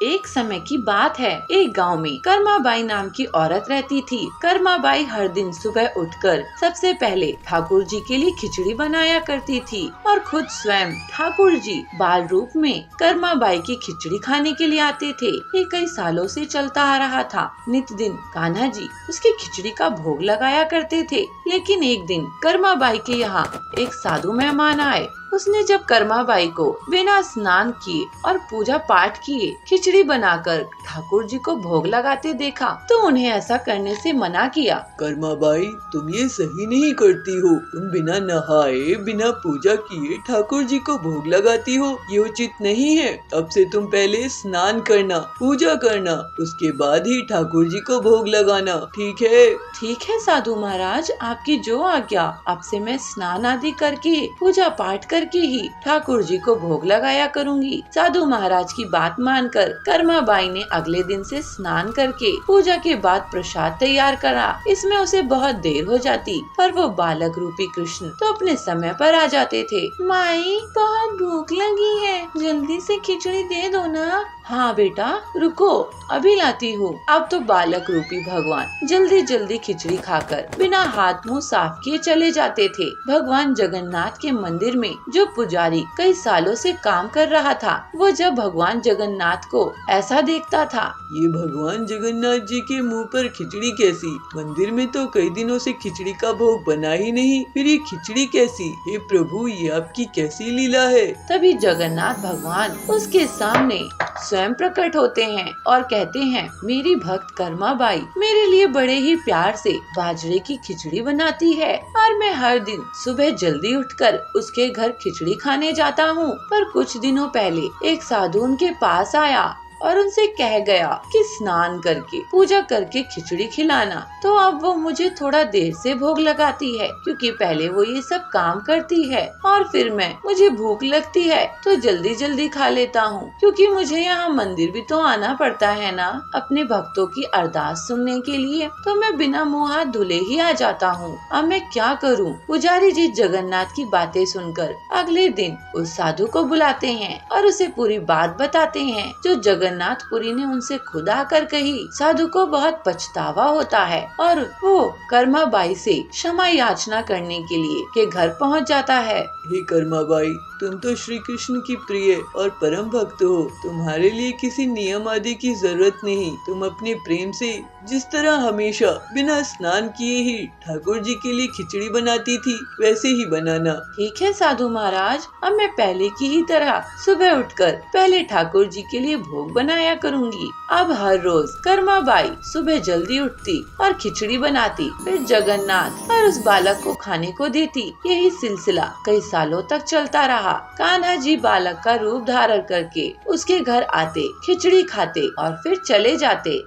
एक समय की बात है। एक गांव में कर्माबाई नाम की औरत रहती थी। कर्माबाई हर दिन सुबह उठकर सबसे पहले ठाकुर जी के लिए खिचड़ी बनाया करती थी और खुद स्वयं ठाकुर जी बाल रूप में कर्माबाई की खिचड़ी खाने के लिए आते थे। ये कई सालों से चलता आ रहा था। नित दिन कान्हा जी उसकी खिचड़ी का भोग लगाया करते थे। लेकिन एक दिन कर्माबाई के यहाँ एक साधु मेहमान आए। उसने जब कर्माबाई को बिना स्नान किए और पूजा पाठ किए खिचड़ी बनाकर ठाकुर जी को भोग लगाते देखा तो उन्हें ऐसा करने से मना किया। कर्माबाई, तुम ये सही नहीं करती हो। तुम बिना नहाए बिना पूजा किए ठाकुर जी को भोग लगाती हो। ये उचित नहीं है। अब से तुम पहले स्नान करना, पूजा करना, उसके बाद ही ठाकुर जी को भोग लगाना, ठीक है? ठीक है साधु महाराज, आपकी जो आज्ञा। अब से मैं स्नान आदि करके पूजा पाठ करके ही ठाकुर जी को भोग लगाया करूंगी। साधु महाराज की बात मानकर कर्माबाई ने अगले दिन से स्नान करके पूजा के बाद प्रसाद तैयार करा। इसमें उसे बहुत देर हो जाती पर वो बालक रूपी कृष्ण तो अपने समय पर आ जाते थे। माई, बहुत भूख लगी है, जल्दी से खिचड़ी दे दो ना। हाँ बेटा, रुको, अभी लाती हूँ। अब तो बालक रूपी भगवान जल्दी जल्दी खिचड़ी खाकर बिना हाथ मुंह साफ किए चले जाते थे। भगवान जगन्नाथ के मंदिर में जो पुजारी कई सालों से काम कर रहा था, वो जब भगवान जगन्नाथ को ऐसा देखता था, ये भगवान जगन्नाथ जी के मुंह पर खिचड़ी कैसी? मंदिर में तो कई दिनों से खिचड़ी का भोग बना ही नहीं, फिर ये खिचड़ी कैसी? हे प्रभु, ये आपकी कैसी लीला है? तभी जगन्नाथ भगवान उसके सामने स्वयं प्रकट होते हैं और कहते हैं, मेरी भक्त कर्माबाई मेरे लिए बड़े ही प्यार से बाजरे की खिचड़ी बनाती है और मैं हर दिन सुबह जल्दी उठकर उसके घर खिचड़ी खाने जाता हूँ। पर कुछ दिनों पहले एक साधु उनके पास आया और उनसे कह गया कि स्नान करके पूजा करके खिचड़ी खिलाना। तो अब वो मुझे थोड़ा देर से भोग लगाती है क्योंकि पहले वो ये सब काम करती है और फिर मुझे भूख लगती है तो जल्दी जल्दी खा लेता हूँ, क्योंकि मुझे यहाँ मंदिर भी तो आना पड़ता है ना अपने भक्तों की अरदास सुनने के लिए। तो मैं बिना मुँह हाथ धुले ही आ जाता हूँ। अब मैं क्या करूँ? पुजारी जी जगन्नाथ की बातें सुनकर अगले दिन उस साधु को बुलाते हैं और उसे पूरी बात बताते हैं जो जगन्नाथपुरी ने उनसे खुद आकर कही। साधु को बहुत पछतावा होता है और वो कर्माबाई से क्षमा याचना करने के लिए के घर पहुंच जाता है। हे कर्माबाई, तुम तो श्री कृष्ण की प्रिय और परम भक्त हो। तुम्हारे लिए किसी नियम आदि की जरूरत नहीं। तुम अपने प्रेम से जिस तरह हमेशा बिना स्नान किए ही ठाकुर जी के लिए खिचड़ी बनाती थी, वैसे ही बनाना। ठीक है साधु महाराज, अब मैं पहले की ही तरह सुबह उठकर पहले ठाकुर जी के लिए भोग बनाया करूंगी। अब हर रोज कर्माबाई सुबह जल्दी उठती और खिचड़ी बनाती, फिर जगन्नाथ और उस बालक को खाने को देती। यही सिलसिला कई सालों तक चलता रहा। कान्हा जी बालक का रूप धारण करके उसके घर आते, खिचड़ी खाते और फिर चले जाते।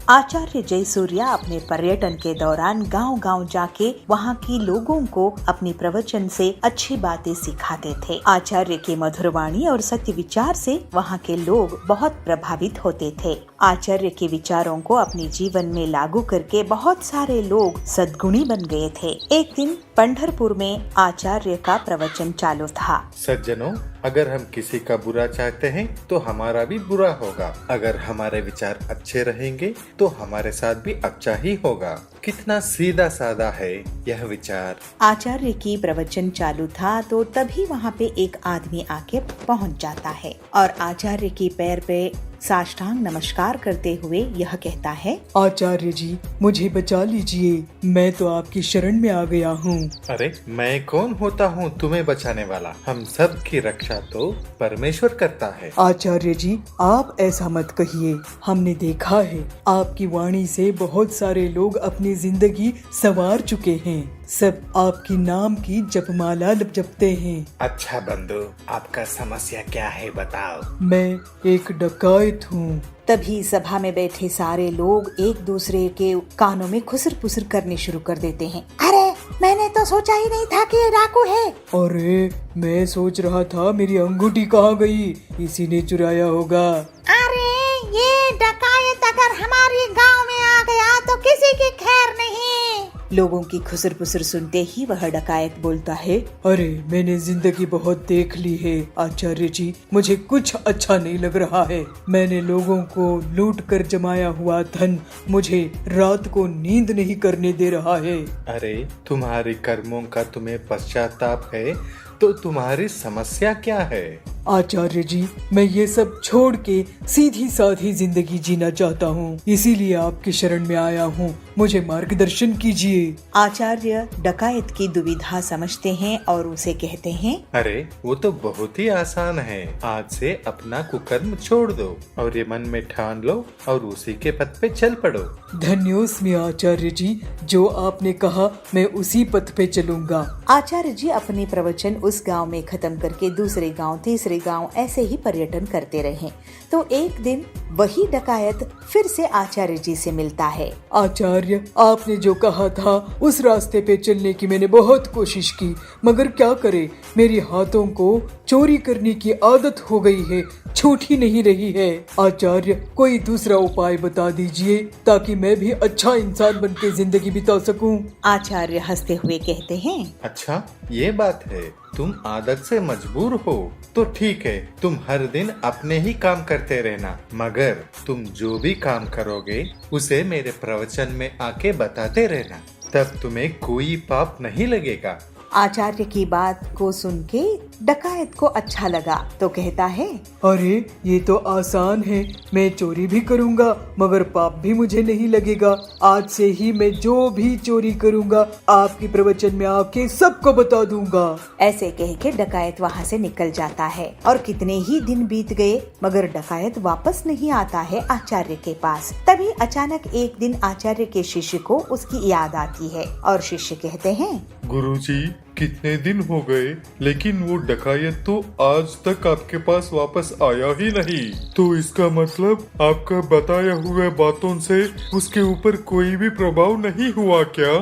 आचार्य जयसूर्या अपने पर्यटन के दौरान गांव-गांव जाके वहां की लोगों को अपनी प्रवचन से अच्छी बातें सिखाते थे। आचार्य के मधुर वाणी और सत्य विचार से वहां के लोग बहुत प्रभावित होते थे। आचार्य के विचारों को अपने जीवन में लागू करके बहुत सारे लोग सद्गुणी बन गए थे। एक दिन पंढरपुर में आचार्य का प्रवचन चालू था। सज्जनों, अगर हम किसी का बुरा चाहते हैं तो हमारा भी बुरा होगा। अगर हमारे विचार अच्छे रहेंगे तो हमारे साथ भी अच्छा ही होगा। कितना सीधा साधा है यह विचार। आचार्य की प्रवचन चालू था तो तभी वहाँ पे एक आदमी आके पहुँच जाता है और आचार्य की पैर पे साष्टांग नमस्कार करते हुए यह कहता है, आचार्य जी, मुझे बचा लीजिए, मैं तो आपकी शरण में आ गया हूँ। अरे मैं कौन होता हूँ तुम्हें बचाने वाला? हम सब की रक्षा तो परमेश्वर करता है। आचार्य जी, आप ऐसा मत कहिए। हमने देखा है आपकी वाणी से बहुत सारे लोग अपनी जिंदगी संवार चुके हैं। सब आपकी नाम की जपमाला जपते हैं। अच्छा बंधु, आपका समस्या क्या है बताओ। मैं एक डकैत हूँ। तभी सभा में बैठे सारे लोग एक दूसरे के कानों में खुसर पुसर करने शुरू कर देते हैं। अरे, मैंने तो सोचा ही नहीं था कि ये डाकू है। अरे, मैं सोच रहा था मेरी अंगूठी कहाँ गई, इसी ने चुराया होगा। अरे, ये डकायत अगर हमारे गांव में आ गया तो किसी की खैर नहीं। लोगों की खुसर पुसर सुनते ही वह डकायत बोलता है, अरे मैंने जिंदगी बहुत देख ली है आचार्य जी, मुझे कुछ अच्छा नहीं लग रहा है। मैंने लोगों को लूट कर जमाया हुआ धन मुझे रात को नींद नहीं करने दे रहा है। अरे तुम्हारे कर्मों का तुम्हें पश्चाताप है तो तुम्हारी समस्या क्या है? आचार्य जी, मैं ये सब छोड़ के सीधी साधी जिंदगी जीना चाहता हूँ, इसीलिए आपकी शरण में आया हूँ, मुझे मार्गदर्शन कीजिए। आचार्य डकायत की दुविधा समझते हैं और उसे कहते हैं, अरे वो तो बहुत ही आसान है। आज से अपना कुकर्म छोड़ दो और ये मन में ठान लो और उसी के पथ पे चल पड़ो। धन्योस्मि आचार्य जी, जो आपने कहा मैं उसी पथ पे चलूंगा। आचार्य जी अपने प्रवचन उस गांव में खत्म करके दूसरे गांव, तीसरे गांव ऐसे ही पर्यटन करते रहे। तो एक दिन वही डकायत फिर से आचार्य जी से मिलता है। आचार्य, आपने जो कहा था उस रास्ते पे चलने की मैंने बहुत कोशिश की, मगर क्या करे, मेरे हाथों को चोरी करने की आदत हो गई है, छूट ही नहीं रही है। आचार्य, कोई दूसरा उपाय बता दीजिए ताकि मैं भी अच्छा इंसान बन के जिंदगी बिता सकूं। आचार्य हंसते हुए कहते हैं, अच्छा ये बात है, तुम आदत से मजबूर हो तो ठीक है, तुम हर दिन अपने ही काम करते रहना, मगर तुम जो भी काम करोगे उसे मेरे प्रवचन में आके बताते रहना, तब तुम्हें कोई पाप नहीं लगेगा। आचार्य की बात को सुन के डकायत को अच्छा लगा तो कहता है, अरे ये तो आसान है, मैं चोरी भी करूंगा मगर पाप भी मुझे नहीं लगेगा। आज से ही मैं जो भी चोरी करूंगा आपके प्रवचन में आके सबको बता दूंगा। ऐसे कह के डकायत वहाँ से निकल जाता है और कितने ही दिन बीत गए मगर डकायत वापस नहीं आता है आचार्य के पास। तभी अचानक एक दिन आचार्य के शिष्य को उसकी याद आती है और शिष्य कहते हैं, गुरुजी, कितने दिन हो गए लेकिन वो डकायत तो आज तक आपके पास वापस आया ही नहीं, तो इसका मतलब आपका बताया हुआ बातों से उसके ऊपर कोई भी प्रभाव नहीं हुआ क्या?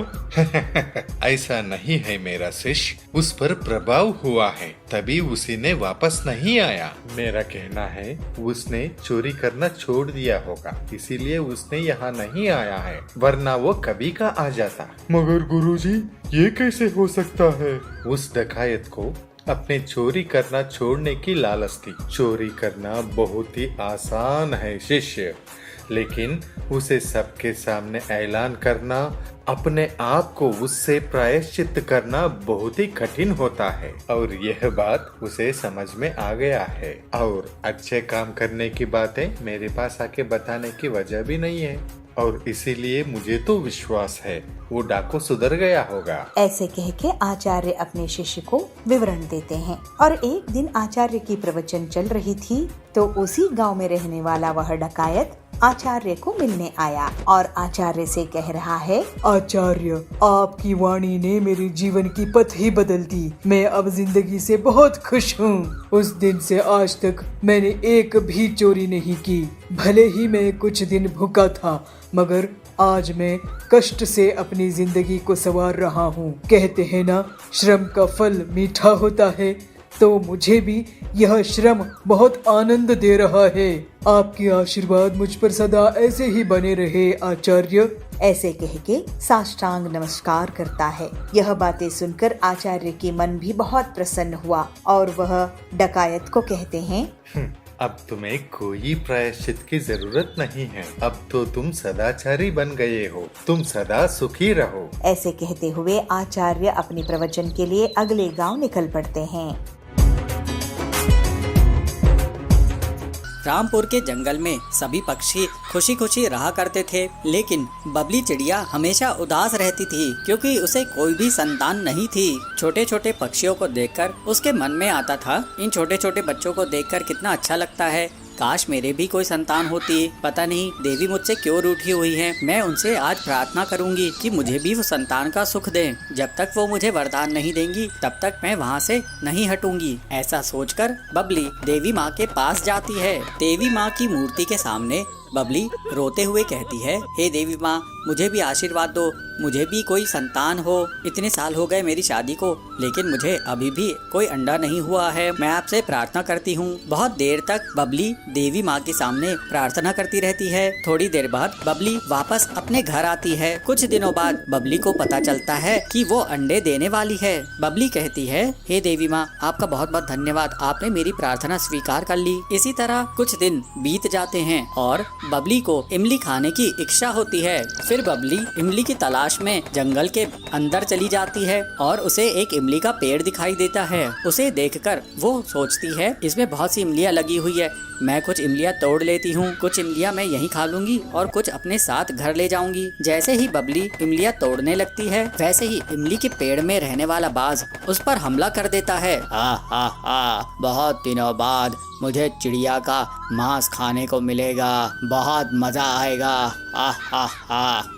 ऐसा नहीं है मेरा शिष्य, उस पर प्रभाव हुआ है, तभी उसी ने वापस नहीं आया। मेरा कहना है उसने चोरी करना छोड़ दिया होगा, इसीलिए उसने यहाँ नहीं आया है, वरना वो कभी का आ जाता। मगर गुरुजी, ये कैसे हो सकता है? उस डकायत को अपने चोरी करना छोड़ने की लालच थी। चोरी करना बहुत ही आसान है शिष्य, लेकिन उसे सबके सामने ऐलान करना, अपने आप को उससे प्रायश्चित करना बहुत ही कठिन होता है, और यह बात उसे समझ में आ गया है। और अच्छे काम करने की बातें मेरे पास आके बताने की वजह भी नहीं है, और इसीलिए मुझे तो विश्वास है वो डाकू सुधर गया होगा। ऐसे कह के आचार्य अपने शिष्य को विवरण देते हैं। और एक दिन आचार्य की प्रवचन चल रही थी तो उसी गांव में रहने वाला वह डकायत आचार्य को मिलने आया और आचार्य से कह रहा है, आचार्य, आपकी वाणी ने मेरे जीवन की पथ ही बदल दी। मैं अब जिंदगी से बहुत खुश हूँ। उस दिन से आज तक मैंने एक भी चोरी नहीं की। भले ही मैं कुछ दिन भूखा था, मगर आज मैं कष्ट से अपनी जिंदगी को संवार रहा हूँ। कहते हैं ना, श्रम का फल मीठा होता है, तो मुझे भी यह श्रम बहुत आनंद दे रहा है। आपकी आशीर्वाद मुझ पर सदा ऐसे ही बने रहे आचार्य। ऐसे कह के साष्टांग नमस्कार करता है। यह बातें सुनकर आचार्य की मन भी बहुत प्रसन्न हुआ और वह डकायत को कहते हैं, अब तुम्हें कोई प्रायश्चित की जरूरत नहीं है, अब तो तुम सदाचारी बन गए हो, तुम सदा सुखी रहो। ऐसे कहते हुए आचार्य अपने प्रवचन के लिए अगले गांव निकल पड़ते हैं। रामपुर के जंगल में सभी पक्षी खुशी खुशी रहा करते थे, लेकिन बबली चिड़िया हमेशा उदास रहती थी क्योंकि उसे कोई भी संतान नहीं थी। छोटे छोटे पक्षियों को देखकर उसके मन में आता था, इन छोटे छोटे बच्चों को देखकर कितना अच्छा लगता है, काश मेरे भी कोई संतान होती। पता नहीं देवी मुझसे क्यों रूठी हुई है। मैं उनसे आज प्रार्थना करूंगी कि मुझे भी वो संतान का सुख दें। जब तक वो मुझे वरदान नहीं देंगी तब तक मैं वहाँ से नहीं हटूंगी। ऐसा सोचकर बबली देवी माँ के पास जाती है। देवी माँ की मूर्ति के सामने बबली रोते हुए कहती है, हे देवी माँ, मुझे भी आशीर्वाद दो, मुझे भी कोई संतान हो। इतने साल हो गए मेरी शादी को, लेकिन मुझे अभी भी कोई अंडा नहीं हुआ है। मैं आपसे प्रार्थना करती हूँ। बहुत देर तक बबली देवी माँ के सामने प्रार्थना करती रहती है। थोड़ी देर बाद बबली वापस अपने घर आती है। कुछ दिनों बाद बबली को पता चलता है कि वो अंडे देने वाली है। बबली कहती है, हे देवी माँ, आपका बहुत बहुत धन्यवाद, आपने मेरी प्रार्थना स्वीकार कर ली। इसी तरह कुछ दिन बीत जाते हैं और बबली को इमली खाने की इच्छा होती है। फिर बबली इमली की तलाश में जंगल के अंदर चली जाती है और उसे एक इमली का पेड़ दिखाई देता है। उसे देखकर वो सोचती है, इसमें बहुत सी इमलियाँ लगी हुई है, मैं कुछ इमलियाँ तोड़ लेती हूँ। कुछ इमलियाँ मैं यहीं खा लूंगी और कुछ अपने साथ घर ले जाऊंगी। जैसे ही बबली इमलियाँ तोड़ने लगती है, वैसे ही इमली के पेड़ में रहने वाला बाज उस पर हमला कर देता है। बहुत दिनों बाद मुझे चिड़िया का मांस खाने को मिलेगा, बहुत मजा आएगा।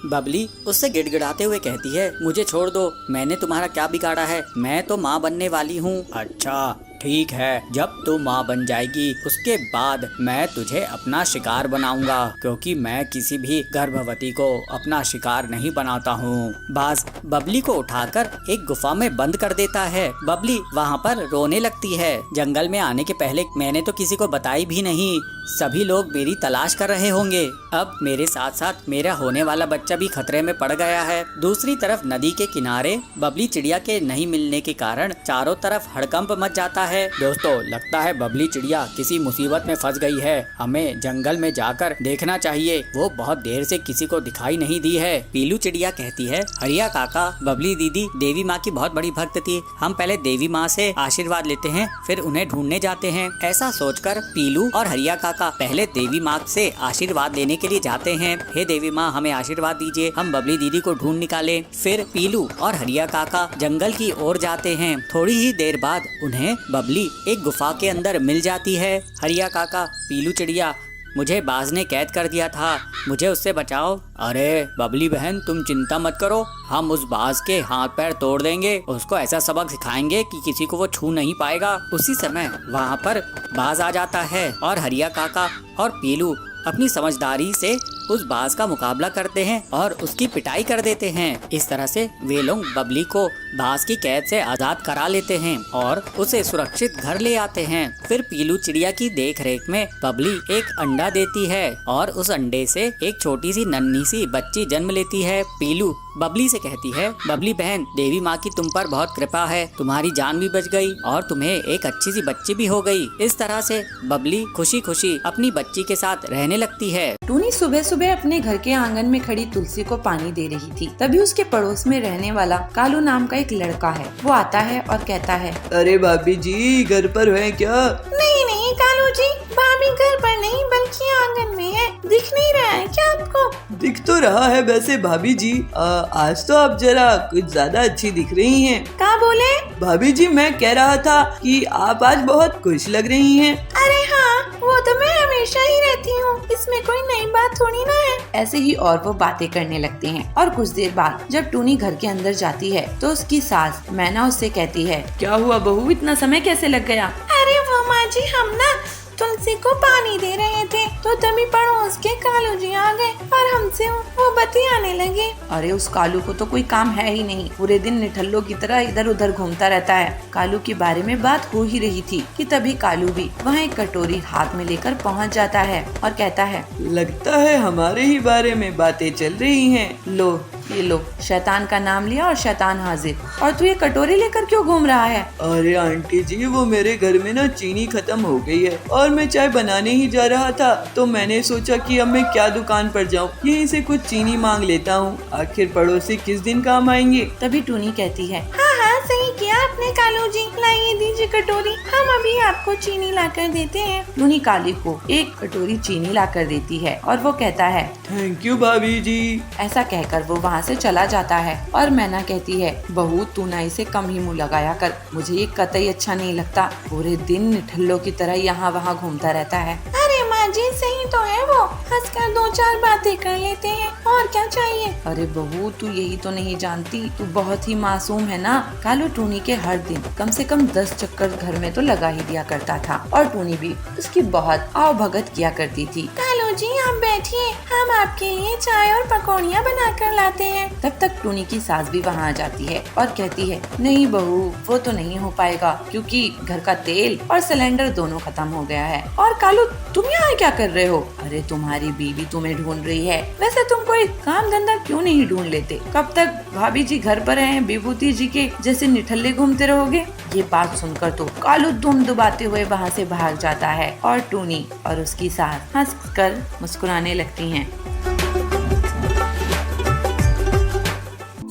बबली उससे गिड़गिड़ाते हुए कहती है, मुझे छोड़ दो, मैंने तुम्हारा क्या बिगाड़ा है, मैं तो माँ बनने वाली हूँ। अच्छा ठीक है, जब तू माँ बन जाएगी उसके बाद मैं तुझे अपना शिकार बनाऊंगा, क्योंकि मैं किसी भी गर्भवती को अपना शिकार नहीं बनाता हूँ। बाज बबली को उठाकर एक गुफा में बंद कर देता है। बबली वहाँ पर रोने लगती है। जंगल में आने के पहले मैंने तो किसी को बताई भी नहीं, सभी लोग मेरी तलाश कर रहे होंगे। अब मेरे साथ साथ मेरा होने वाला बच्चा भी खतरे में पड़ गया है। दूसरी तरफ नदी के किनारे बबली चिड़िया के नहीं मिलने के कारण चारों तरफ हड़कंप मच जाता है। दोस्तों, लगता है बबली चिड़िया किसी मुसीबत में फंस गई है। हमें जंगल में जाकर देखना चाहिए, वो बहुत देर से किसी को दिखाई नहीं दी है। पीलू चिड़िया कहती है, हरिया काका, बबली दीदी देवी माँ की बहुत बड़ी भक्त थी, हम पहले देवी माँ से आशीर्वाद लेते हैं, फिर उन्हें ढूंढने जाते हैं। ऐसा सोचकर पीलू और हरिया काका पहले देवी माँ से आशीर्वाद लेने के लिए जाते हैं। हे देवी माँ, हमें आशीर्वाद दीजिए, हम बबली दीदी को ढूंढ निकाले। फिर पीलू और हरिया काका जंगल की ओर जाते हैं। थोड़ी ही देर बाद उन्हें बबली एक गुफा के अंदर मिल जाती है। हरिया काका, पीलू चिड़िया, मुझे बाज ने कैद कर दिया था, मुझे उससे बचाओ। अरे बबली बहन, तुम चिंता मत करो, हम उस बाज के हाथ पैर तोड़ देंगे, उसको ऐसा सबक सिखाएंगे कि किसी को वो छू नहीं पाएगा। उसी समय वहाँ पर बाज आ जाता है और हरिया काका और पीलू अपनी समझदारी से उस बाज का मुकाबला करते हैं और उसकी पिटाई कर देते हैं। इस तरह से वे लोग बबली को बाज की कैद से आजाद करा लेते हैं और उसे सुरक्षित घर ले आते हैं। फिर पीलू चिड़िया की देखरेख में बबली एक अंडा देती है और उस अंडे से एक छोटी सी नन्ही सी बच्ची जन्म लेती है। पीलू बबली से कहती है, बबली बहन, देवी माँ की तुम पर बहुत कृपा है, तुम्हारी जान भी बच गई और तुम्हें एक अच्छी सी बच्ची भी हो गई। इस तरह से बबली खुशी खुशी अपनी बच्ची के साथ रहने लगती है। टूनी सुबह सुबह अपने घर के आंगन में खड़ी तुलसी को पानी दे रही थी। तभी उसके पड़ोस में रहने वाला कालू नाम का एक लड़का है। वो आता है और कहता है, अरे भाभी जी, घर पर है क्या? नहीं नहीं कालू जी, भाभी घर पर नहीं बल्कि आंगन में है, दिख नहीं रहा है क्या आपको? दिख तो रहा है वैसे भाभी जी, आज तो आप जरा कुछ ज्यादा अच्छी दिख रही हैं। क्या बोले? भाभी जी, मैं कह रहा था कि आप आज बहुत खुश लग रही हैं। अरे हाँ, वो तो मैं हमेशा ही रहती हूँ, इसमें कोई नई बात थोड़ी ना है। ऐसे ही और वो बातें करने लगते हैं और कुछ देर बाद जब टूनी घर के अंदर जाती है तो उसकी सास मैना उससे कहती है, क्या हुआ बहू, इतना समय कैसे लग गया? अरे वो माँ जी, हम ना तुलसी को पानी दे रहे थे तो तभी पड़ोस के कालू जी आ गए और हमसे वो बतियाने लगे। अरे उस कालू को तो कोई काम है ही नहीं, पूरे दिन निठल्लों की तरह इधर उधर घूमता रहता है। कालू के बारे में बात हो ही रही थी कि तभी कालू भी वहाँ एक कटोरी हाथ में लेकर पहुँच जाता है और कहता है, लगता है हमारे ही बारे में बातें चल रही हैं। लो ये लो, शैतान का नाम लिया और शैतान हाजिर। और तू ये कटोरी लेकर क्यों घूम रहा है? अरे आंटी जी, वो मेरे घर में ना चीनी खत्म हो गई है और मैं चाय बनाने ही जा रहा था तो मैंने सोचा कि अब मैं क्या दुकान पर जाऊं, यहीं से कुछ चीनी मांग लेता हूं, आखिर पड़ोसी किस दिन काम आएंगे। तभी टूनी कहती है, हाँ हाँ सही किया आपने कालू जी, लाइए दीजिए कटोरी, हम अभी आपको चीनी लाकर देते हैं। टूनी काली को एक कटोरी चीनी लाकर देती है और वो कहता है, थैंक यू भाभी जी। ऐसा कहकर वो वहाँ से चला जाता है और मैना कहती है, बहू तू ना इसे कम ही मुँह लगाया कर, मुझे ये कतई अच्छा नहीं लगता, पूरे दिन निठल्लों की तरह यहाँ वहाँ घूमता रहता है। अरे माँ माँ जी सही तो है वो, हंसकर 2-4 बातें कर लेते हैं, और क्या चाहिए। अरे बहू, तू यही तो नहीं जानती, तू बहुत ही मासूम है ना। कालू टूनी के हर दिन कम से कम 10 चक्कर घर में तो लगा ही दिया करता था और टूनी भी उसकी बहुत आवभगत किया करती थी। कालू जी आप बैठिए, हम आपके लिए चाय और पकौड़ियाँ बना कर लाते हैं। तब तक टूनी की सास भी वहाँ आ जाती है और कहती है, नहीं बहू, वो तो नहीं हो पाएगा क्योंकि घर का तेल और सिलेंडर दोनों खत्म हो गया है। और कालू, तुम यहाँ क्या कर रहे हो? अरे तुम्हारी बीवी तुम्हें ढूंढ रही है। वैसे तुम कोई काम धंधा क्यों नहीं ढूंढ लेते? कब तक भाभी जी घर पर हैं विभूति जी के जैसे निठल्ले घूमते रहोगे? ये बात सुनकर तो कालू दुम दुबाते हुए वहाँ से भाग जाता है और टूनी और उसकी सास हंसकर मुस्कुराने लगती हैं।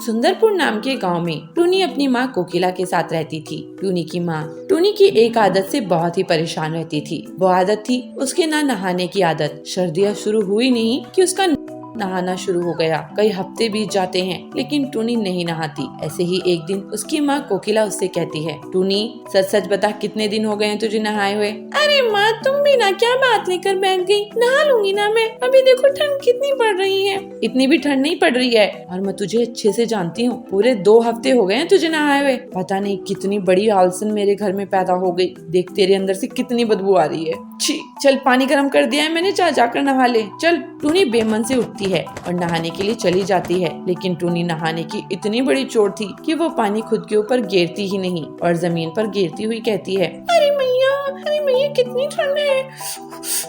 सुंदरपुर नाम के गांव में टूनी अपनी माँ कोकिला के साथ रहती थी। टूनी की माँ टूनी की एक आदत से बहुत ही परेशान रहती थी। वो आदत थी उसके ना नहाने की आदत। सर्दियाँ शुरू हुई नहीं कि उसका नहाना शुरू हो गया। कई हफ्ते बीत जाते हैं लेकिन टूनी नहीं नहाती। ऐसे ही एक दिन उसकी माँ कोकिला उससे कहती है, टूनी सच सच बता, कितने दिन हो गए हैं तुझे नहाए हुए? अरे माँ, तुम भी ना क्या बात लेकर बैठ गई। नहा लूंगी ना मैं, अभी देखो ठंड कितनी पड़ रही है। इतनी भी ठंड नहीं पड़ रही है और मैं तुझे अच्छे से जानती हूँ। पूरे 2 हफ्ते हो गए हैं तुझे नहाए हुए। पता नहीं कितनी बड़ी आलसन मेरे घर में पैदा हो गई। देख तेरे अंदर से कितनी बदबू आ रही है। छी, चल पानी गर्म कर दिया है मैंने, जाकर नहा ले। चल। टूनी बेमन से उठती है और नहाने के लिए चली जाती है, लेकिन टूनी नहाने की इतनी बड़ी चोट थी कि वो पानी खुद के ऊपर गिरती ही नहीं और जमीन पर गिरती हुई कहती है, अरे मैया कितनी ठंड है,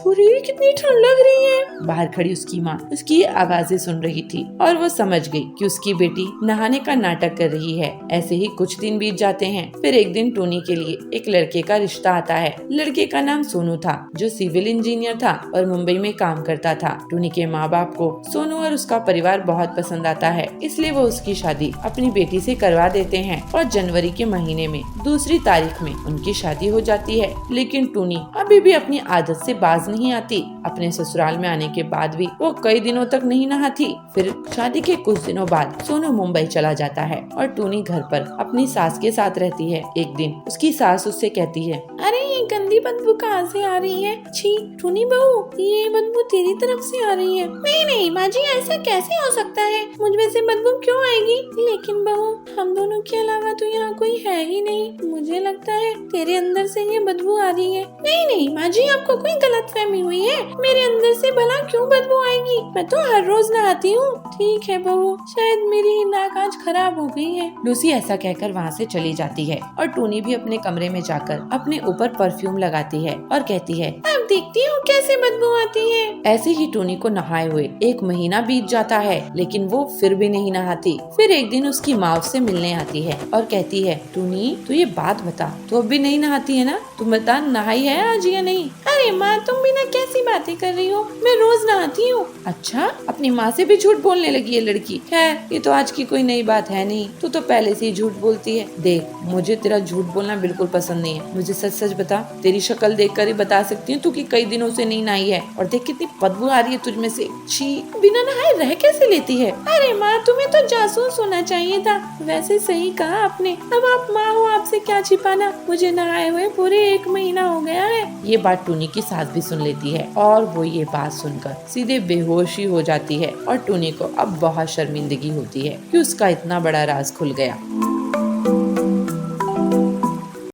अरे कितनी ठंड लग रही है। बाहर खड़ी उसकी माँ उसकी ये आवाजें सुन रही थी और वो समझ गई कि उसकी बेटी नहाने का नाटक कर रही है। ऐसे ही कुछ दिन बीत जाते हैं। फिर एक दिन टूनी के लिए एक लड़के का रिश्ता आता है। लड़के का नाम सोनू था, जो सिविल इंजीनियर था और मुंबई में काम करता था। टूनी के माँ बाप को सोनू और उसका परिवार बहुत पसंद आता है, इसलिए वो उसकी शादी अपनी बेटी से करवा देते हैं और जनवरी के महीने में 2 तारीख में उनकी शादी हो जाती है। लेकिन टूनी अभी भी अपनी आदत से बाज नहीं आती। अपने ससुराल में आने के बाद भी वो कई दिनों तक नहीं नहाती। फिर शादी के कुछ दिनों बाद सोनू मुंबई चला जाता है और टूनी घर पर अपनी सास के साथ रहती है। एक दिन उसकी सास उससे कहती है, अरे ये गंदी बदबू कहाँ से आ रही है? छी टूनी बहू, ये बदबू तेरी तरफ से आ रही है। नहीं माँ जी, ऐसा कैसे हो सकता है? मुझ में से बदबू क्यों आएगी? लेकिन बहू, हम दोनों के अलावा तो यहाँ कोई है ही नहीं। मुझे लगता है तेरे अंदर से ये बदबू आ रही है। नहीं माँ जी, आपको कोई गलतफहमी हुई है। मेरे अंदर से भला क्यों बदबू आएगी? मैं तो हर रोज नहाती हूँ। ठीक है बहू, शायद मेरी नाक आज खराब हो गई है। लूसी ऐसा कहकर वहाँ से चली जाती है और टूनी भी अपने कमरे में जाकर अपने ऊपर परफ्यूम लगाती है और कहती है, अब देखती हूँ कैसे बदबू आती है। ऐसे ही टूनी को नहाए हुए 1 महीना बीत जाता है, लेकिन वो फिर भी नहीं नहाती। फिर एक दिन उसकी माँ उससे मिलने आती है और कहती है, टूनी तू ये बात बता, तू अब भी नहीं नहाती है ना? तुम बता, नहाई है आज या नहीं? अरे माँ, तुम भी ना कैसी बातें कर रही हो? मैं रोज नहाती हूँ। अच्छा, अपनी माँ से भी झूठ बोलने लगी है लड़की। खैर, ये तो आज की कोई नई बात है नहीं, तू तो पहले से ही झूठ बोलती है। देख, मुझे तेरा झूठ बोलना बिल्कुल पसंद नहीं है। मुझे सच सच बता, तेरी शक्ल देखकर ही बता सकती हूँ तू कि कई दिनों से नहीं नहाई है। और देख कितनी बदबू आ रही है तुझ में से। छी, बिना नहाए रह कैसे लेती है? अरे माँ, तुम्हें तो जासूस होना चाहिए था। वैसे सही कहा आपने। अब आप माँ हो, आपसे क्या छिपाना। मुझे नहाए हुए पूरे 1 महीना हो गया है। ये बात टूनी की सास भी सुन लेती है और वो ये बात सुनकर सीधे बेहोशी हो जाती है और टूनी को अब बहुत शर्मिंदगी होती है कि उसका इतना बड़ा राज खुल गया।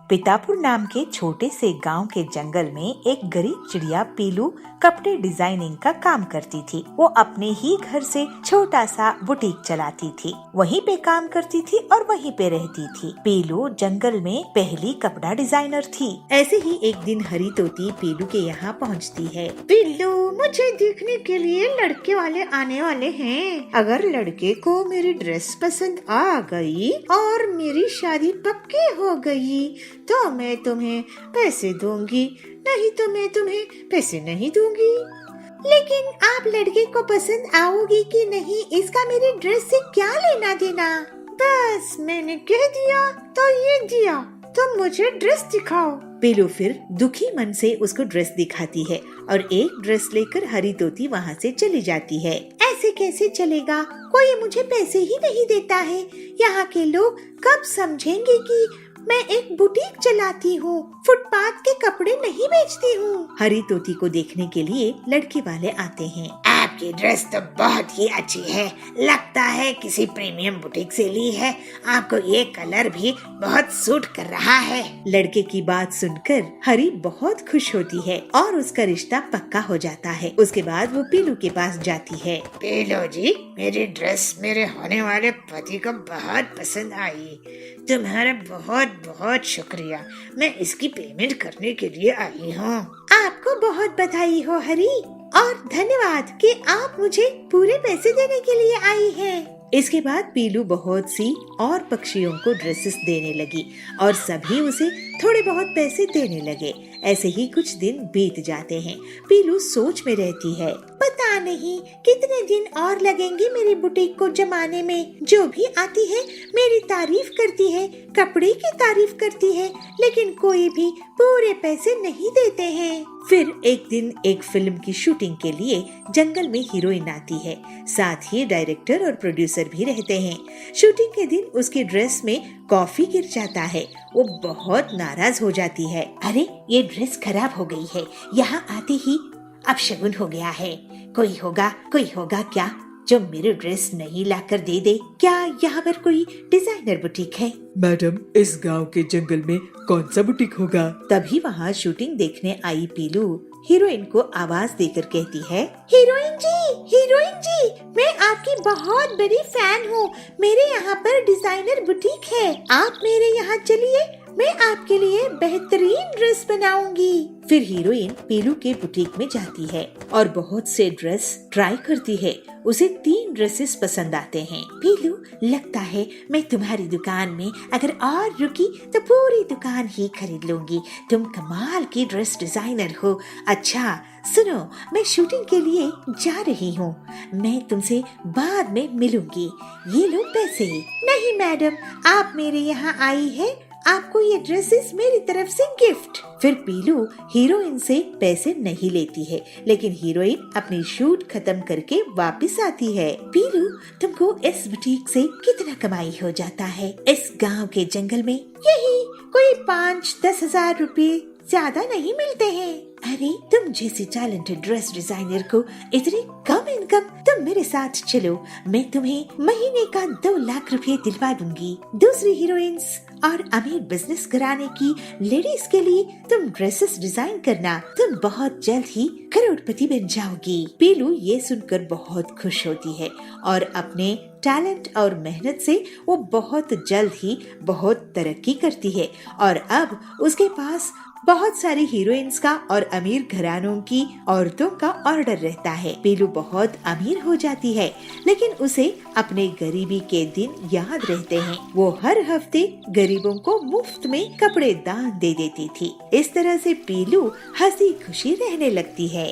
पितापुर नाम के छोटे से गांव के जंगल में एक गरीब चिड़िया पीलू कपड़े डिजाइनिंग का काम करती थी। वो अपने ही घर से छोटा सा बुटीक चलाती थी, वहीं पे काम करती थी और वहीं पे रहती थी। पीलू जंगल में पहली कपड़ा डिजाइनर थी। ऐसे ही एक दिन हरी तोती पीलू के यहाँ पहुँचती है। पीलू, मुझे देखने के लिए लड़के वाले आने वाले हैं। अगर लड़के को मेरी ड्रेस पसंद आ गई और मेरी शादी पक्की हो गई तो मैं तुम्हें पैसे दूंगी, नहीं तो मैं तुम्हें पैसे नहीं दूंगी। लेकिन आप लड़के को पसंद आओगी कि नहीं, इसका मेरी ड्रेस से क्या लेना देना? बस मैंने कह दिया तो ये दिया, तुम मुझे ड्रेस दिखाओ। पीलू फिर दुखी मन से उसको ड्रेस दिखाती है और एक ड्रेस लेकर हरी तोती वहाँ से चली जाती है। ऐसे कैसे चलेगा? कोई मुझे पैसे ही नहीं देता है। यहाँ के लोग कब समझेंगे कि मैं एक बुटीक चलाती हूँ, फुटपाथ के कपड़े नहीं बेचती हूँ। हरी तोती को देखने के लिए लड़के वाले आते हैं। आपकी ड्रेस तो बहुत ही अच्छी है, लगता है किसी प्रीमियम बुटीक से ली है। आपको ये कलर भी बहुत सूट कर रहा है। लड़के की बात सुनकर हरी बहुत खुश होती है और उसका रिश्ता पक्का हो जाता है। उसके बाद वो पीलू के पास जाती है। पीलू जी, मेरी ड्रेस मेरे होने वाले पति को बहुत पसंद आई। तुम्हारा बहुत बहुत शुक्रिया, मैं इसकी पेमेंट करने के लिए आई हूँ। आपको बहुत बधाई हो हरी, और धन्यवाद कि आप मुझे पूरे पैसे देने के लिए आई हैं। इसके बाद पीलू बहुत सी और पक्षियों को ड्रेसेस देने लगी और सभी उसे थोड़े बहुत पैसे देने लगे। ऐसे ही कुछ दिन बीत जाते हैं। पीलू सोच में रहती है, पता नहीं कितने दिन और लगेंगे मेरी बुटीक को जमाने में। जो भी आती है मेरी तारीफ करती है, कपड़े की तारीफ करती है, लेकिन कोई भी पूरे पैसे नहीं देते हैं। फिर एक दिन एक फिल्म की शूटिंग के लिए जंगल में हीरोइन आती है। साथ ही डायरेक्टर और प्रोड्यूसर भी रहते हैं। शूटिंग के दिन उसकी ड्रेस में कॉफी गिर जाता है। वो बहुत नाराज हो जाती है। अरे, ये ड्रेस खराब हो गई है। यहाँ आते ही अपशगुन हो गया है। कोई होगा क्या जो मेरी ड्रेस नहीं लाकर दे दे? क्या यहाँ पर कोई डिजाइनर बुटीक है? मैडम, इस गांव के जंगल में कौन सा बुटीक होगा? तभी वहाँ शूटिंग देखने आई पीलू हीरोइन को आवाज देकर कहती है, हीरोइन जी, मैं आपकी बहुत बड़ी फैन हूँ। मेरे यहाँ पर डिजाइनर बुटीक है, आप मेरे यहाँ चलिए, मैं आपके लिए बेहतरीन ड्रेस बनाऊंगी। फिर हीरोइन पीलू के बुटीक में जाती है और बहुत से ड्रेस ट्राई करती है। उसे 3 ड्रेसेस पसंद आते हैं। पीलू, लगता है मैं तुम्हारी दुकान में अगर और रुकी तो पूरी दुकान ही खरीद लूंगी। तुम कमाल की ड्रेस डिजाइनर हो। अच्छा सुनो, मैं शूटिंग के लिए जा रही हूँ, मैं तुमसे बाद में मिलूंगी। ये लो पैसे। नहीं मैडम, आप मेरे यहाँ आई है, आपको ये ड्रेसेस मेरी तरफ से गिफ्ट। फिर पीलू हीरोइन से पैसे नहीं लेती है, लेकिन हीरोइन अपनी शूट खत्म करके वापस आती है। पीलू, तुमको इस बुटीक से कितना कमाई हो जाता है? इस गांव के जंगल में यही कोई 5-10 हजार रुपए, ज्यादा नहीं मिलते हैं। अरे, तुम जैसी टैलेंटेड ड्रेस डिजाइनर को इतनी कम इनकम? तुम मेरे साथ चलो, मैं तुम्हें महीने का 2 लाख रुपए दिलवा दूंगी। दूसरी हीरोइंस और अमीर बिजनेस कराने की लेडीज के लिए तुम ड्रेसेस डिजाइन करना, तुम बहुत जल्द ही करोड़पति बन जाओगी। पीलू ये सुनकर बहुत खुश होती है और अपने टैलेंट और मेहनत से वो बहुत जल्द ही बहुत तरक्की करती है और अब उसके पास बहुत सारी हीरोइंस का और अमीर घरानों की औरतों का ऑर्डर रहता है। पीलू बहुत अमीर हो जाती है, लेकिन उसे अपने गरीबी के दिन याद रहते हैं। वो हर हफ्ते गरीबों को मुफ्त में कपड़े दान दे देती थी। इस तरह से पीलू हंसी खुशी रहने लगती है।